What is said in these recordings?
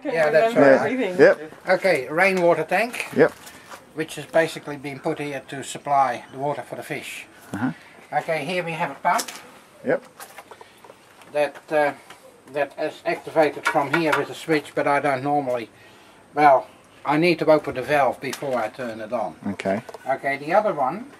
Yeah, that's right. Yep. Okay, rainwater tank. Yep. Which has basically been put here to supply the water for the fish. Okay, here we have a pump. Yep. That is activated from here with a switch, but I don't normally. Well, I need to open the valve before I turn it on. Okay. Okay, the other one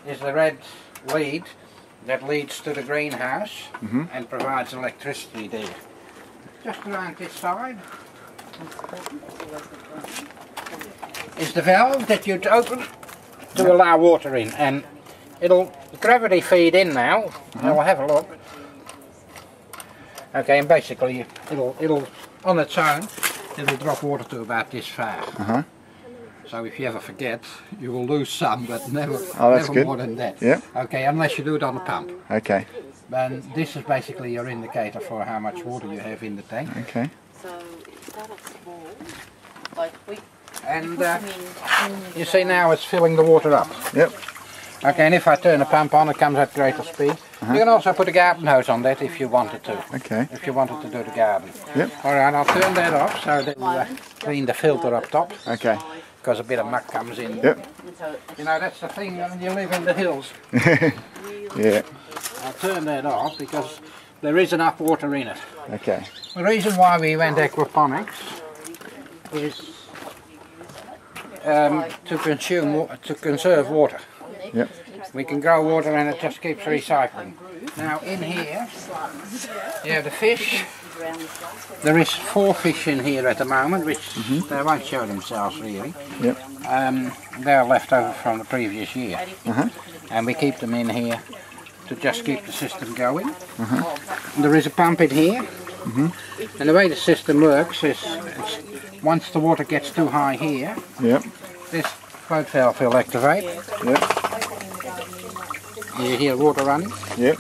is the red lead that leads to the greenhouse and provides electricity there. Just around this side is the valve that you'd open to allow water in, and it'll gravity feed in now. I'll have a look. Okay, and basically it'll on its own it'll drop water to about this far. So if you ever forget, you will lose some, but never, never more than that. Yep. Okay, unless you do it on the pump. Okay. And this is basically your indicator for how much water you have in the tank. Okay. So it started small, like we. And you see now it's filling the water up. Yep. Okay, and if I turn the pump on, it comes at greater speed. You can also put a garden hose on that if you wanted to. Okay. If you wanted to do the garden. Yep. Alright, I'll turn that off so that you clean the filter up top. Okay. Because a bit of muck comes in. Yep. You know, that's the thing when you live in the hills. Yeah. I'll turn that off because there is enough water in it. Okay. The reason why we went aquaponics is to conserve water. Yep. We can grow water and it just keeps recycling. Now in here, yeah, the fish. There is 4 fish in here at the moment, which they won't show themselves really. Yep. They're left over from the previous year, and we keep them in here to just keep the system going. There is a pump in here, and the way the system works is, once the water gets too high here, this float valve will activate. Yep. You hear water running. Yep.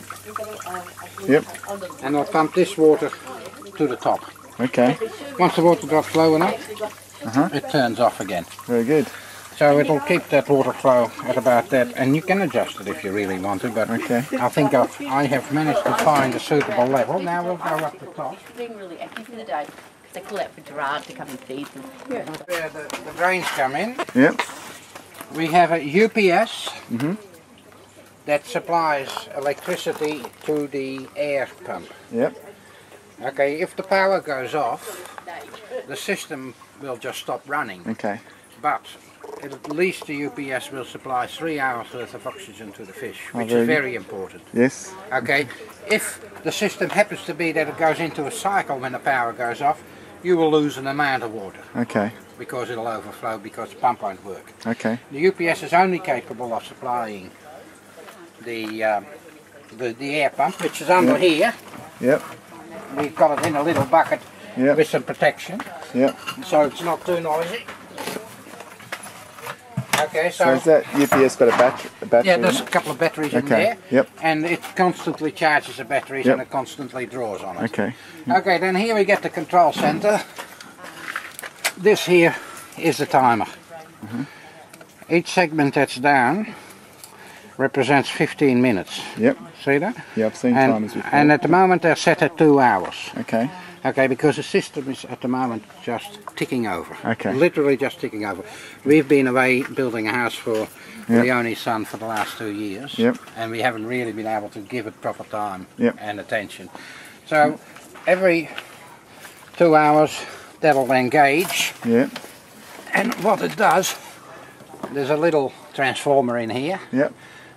Yep. And I'll pump this water to the top. Okay. Once the water drops low enough, it turns off again. Very good. So it'll keep that water flow at about that, and you can adjust it if you really want to, but I think I have managed to find a suitable level. Now we'll go up the top. Being really active in the day, they call out for Gerard to come and feed them. Where the drains come in, Yep. we have a UPS that supplies electricity to the air pump. Yep. Okay, if the power goes off, the system will just stop running. Okay. But at least the UPS will supply 3 hours worth of oxygen to the fish, which very is very important. Yes. Okay, if the system happens to be that it goes into a cycle when the power goes off, you will lose an amount of water. Okay. Because it'll overflow because the pump won't work. Okay. The UPS is only capable of supplying the air pump, which is under here. Yep. We've got it in a little bucket with some protection. Yep. So it's not too noisy. Okay, so is that UPS got a battery? Yeah, there's a couple of batteries in there. Yep. And it constantly charges the batteries and it constantly draws on it. Okay. Okay, then here we get the control center. This here is the timer. Each segment that's down represents 15 minutes. Yep. See that? Yeah, I've seen timers before. And at the moment they're set at 2 hours. Okay. Okay, because the system is at the moment just ticking over. Okay. Literally just ticking over. We've been away building a house for Leonie's son for the last 2 years. Yep. And we haven't really been able to give it proper time and attention. So every 2 hours that'll engage. Yep. And what it does, there's a little transformer in here. Yep.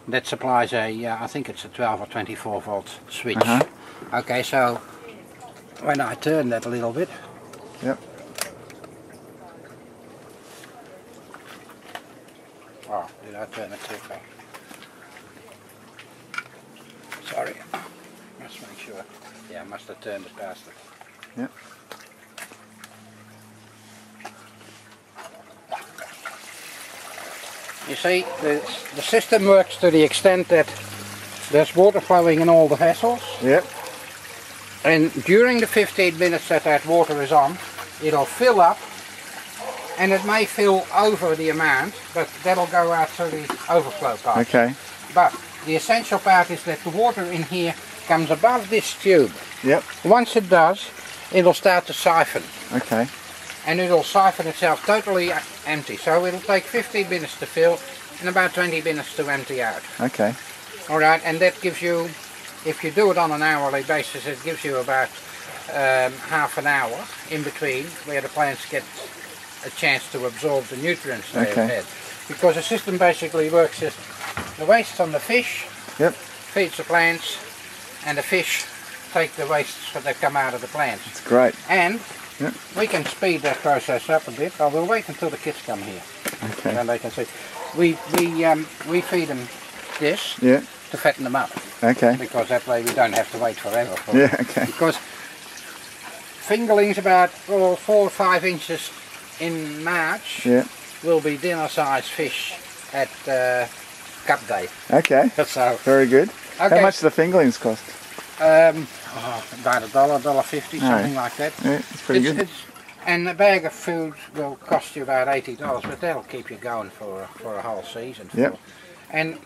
That supplies a, I think it's a 12 or 24 volt switch. Okay, so when I turn that a little bit. Yep. Oh, did I turn it too far? Sorry. Must make sure. Yeah, I must have turned it past it. Yep. You see, the system works to the extent that there's water flowing in all the vessels. Yep. And during the 15 minutes that water is on, it'll fill up, and it may fill over the amount, but that'll go out through the overflow part. Okay. But the essential part is that the water in here comes above this tube. Yep. Once it does, it'll start to siphon. Okay. and it'll siphon itself totally empty. So it'll take 15 minutes to fill and about 20 minutes to empty out. Okay. Alright, and that gives you, if you do it on an hourly basis, it gives you about half an hour in between where the plants get a chance to absorb the nutrients they have had. Because the system basically works as the waste on the fish feeds the plants, and the fish take the wastes that come out of the plants. It's great. And we can speed that process up a bit. I will wait until the kids come here, and they can see. We feed them this to fatten them up. Okay. Because that way we don't have to wait forever. Because fingerlings about 4 or 5 inches in March will be dinner-sized fish at cup day. Okay. So very good. How much do the fingerlings cost? About $1.50, something like that. Yeah, it's pretty good. And a bag of food will cost you about $80, but that'll keep you going for a whole season. And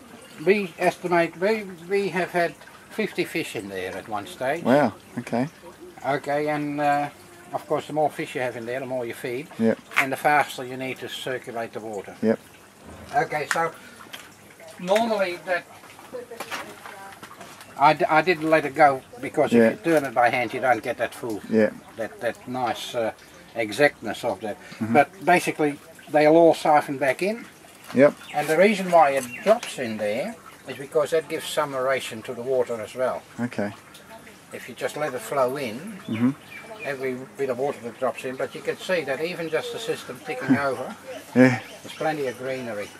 we estimate we have had 50 fish in there at one stage. Wow. Okay. Okay, and of course the more fish you have in there, the more you feed, and the faster you need to circulate the water. Okay, so normally that I didn't let it go because if you're doing it by hand, you don't get that full, that nice exactness of that. But basically, they'll all siphon back in. And the reason why it drops in there is because that gives some aeration to the water as well. Okay. If you just let it flow in, every bit of water that drops in, but you can see that even just the system ticking over, there's plenty of greenery.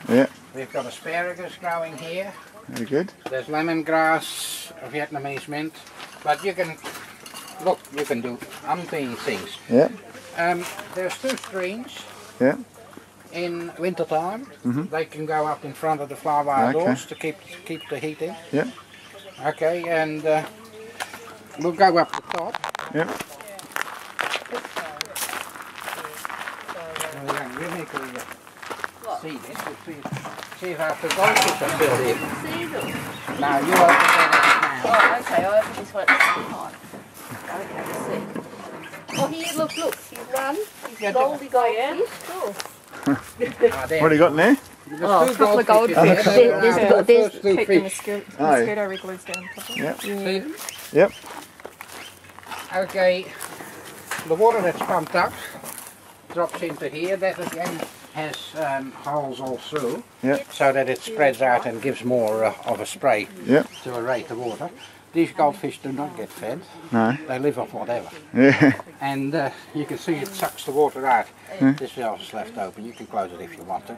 We've got asparagus growing here. Very good. There's lemongrass, Vietnamese mint, but you can look. You can do umpteen things. There's 2 streams. In winter time, they can go up in front of the flower doors to keep the heat in. Okay, and we'll go up the top. We need to see this. See if our goldfish are still here. See them? Now you open that now. Oh, okay, I open this one at the same time. Okay, see. Oh, here, look, he's run. He's goldy goldfish. Cool. What do you got in there? Oh, a couple of goldfish. There's the mosquito wrigglers down top. Okay, the water that's pumped up drops into here. That again has holes all through, so that it spreads out and gives more of a spray to aerate the water. These goldfish do not get fed. No. They live off whatever. And you can see it sucks the water out. This valve is left open. You can close it if you want to.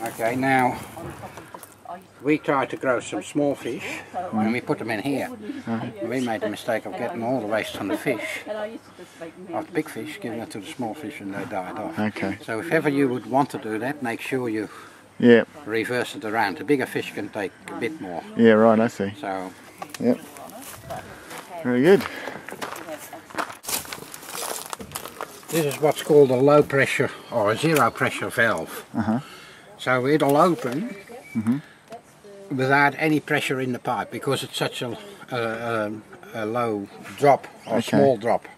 Okay, now we tried to grow some small fish and we put them in here. We made the mistake of getting all the waste from the fish, of the big fish, giving it to the small fish, and they died off. Okay. So if ever you would want to do that, make sure you reverse it around. The bigger fish can take a bit more. Right, I see. So. Very good. This is what's called a low pressure or a zero pressure valve. So it'll open without any pressure in the pipe because it's such a low drop or small drop.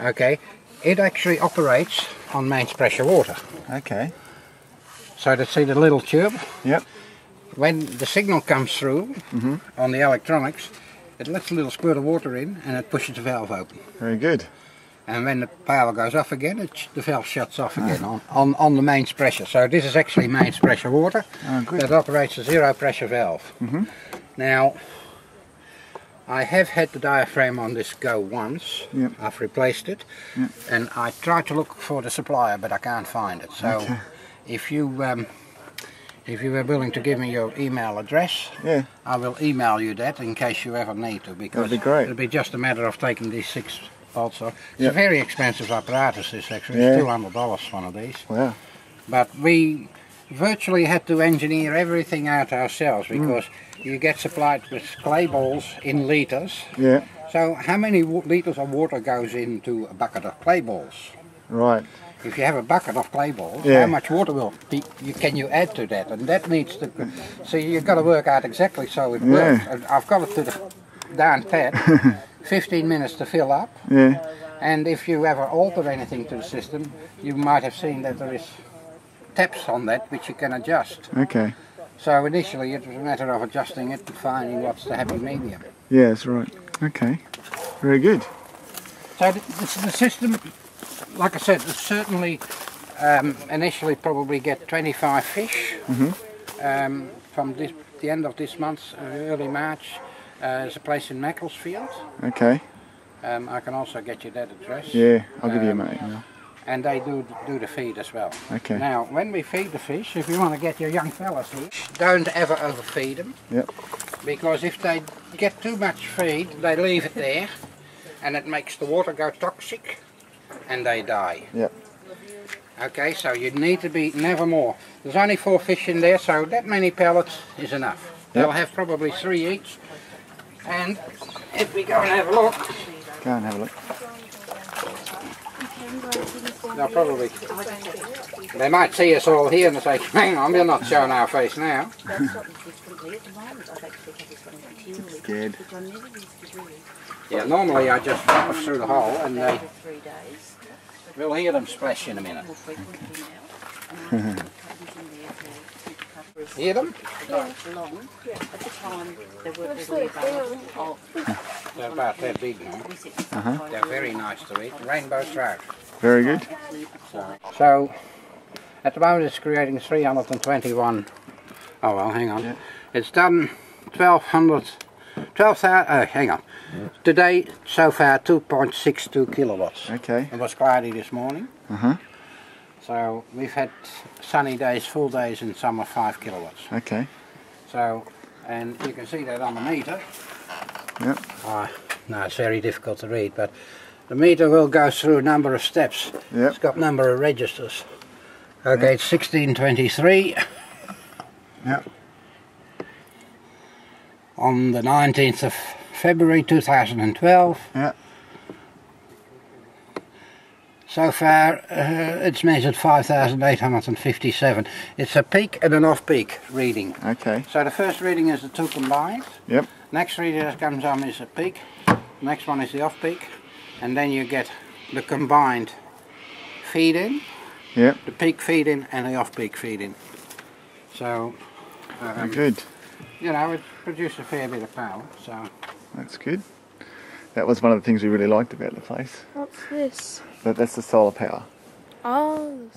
Okay, it actually operates on mains pressure water. Okay. So to see the little tube, Yep. when the signal comes through on the electronics, it lets a little squirt of water in and it pushes the valve open. Very good. And when the power goes off again, the valve shuts off again on the mains pressure. So this is actually mains pressure water that operates a zero pressure valve. Now, I have had the diaphragm on this go once. I've replaced it, and I tried to look for the supplier, but I can't find it. So, if you were willing to give me your email address, I will email you that in case you ever need to. Because that'd be great. It'll be just a matter of taking these 6 bolts off. It's a very expensive apparatus. This actually, it's $200 one of these. Wow. But we virtually had to engineer everything out ourselves because you get supplied with clay balls in litres. So how many litres of water goes into a bucket of clay balls? Right. If you have a bucket of clay balls, how much water can you add to that? And that needs to. So you've got to work out exactly so it works. And I've got it to the down pat. 15 minutes to fill up, and And if you ever alter anything to the system, you might have seen that there is taps on that which you can adjust. Okay. So initially it was a matter of adjusting it and finding what's the happy medium. Yeah, that's right. Okay. Very good. So the system, like I said, certainly initially probably get 25 fish from the end of this month, early March. There's a place in Macclesfield. Okay. I can also get you that address. Yeah, I'll give you a mate. And they do the feed as well. Okay. Now, when we feed the fish, if you want to get your young fellas here, don't ever overfeed them. Yep. Because if they get too much feed, they leave it there, and it makes the water go toxic, and they die. Yep. Okay, so you need to be never more. There's only 4 fish in there, so that many pellets is enough. They'll have probably 3 each. And if we go and have a look, go and have a look. They'll probably, they might see us all here and say, hang on, we're not showing our face now. Scared. Yeah, normally I just drop us through the hole and we'll hear them splash in a minute. Hear them? They're about that big now. They're very nice to eat. Rainbow trout. Very good. So, at the moment it's creating 321. Oh well, hang on. Yeah. It's done 12,000. Hang on. Today, so far, 2.62 kilowatts. Okay. It was cloudy this morning. So we've had sunny days, full days in summer, 5 kilowatts. Okay. So, and you can see that on the meter. Yep. No, it's very difficult to read, but the meter will go through a number of steps. Yep. It's got a number of registers. Okay, it's 1623. Yep. On the 19th of February 2012. Yep. So far, it's measured 5,857. It's a peak and an off-peak reading. Okay. So the first reading is the 2 combined. Yep. Next reading that comes on is a peak. Next one is the off-peak. And then you get the combined feed-in, yep, the peak feed-in and the off-peak feed-in. So, good. You know, it produces a fair bit of power. So that's good. That was one of the things we really liked about the place. What's this? That's the solar power. Oh.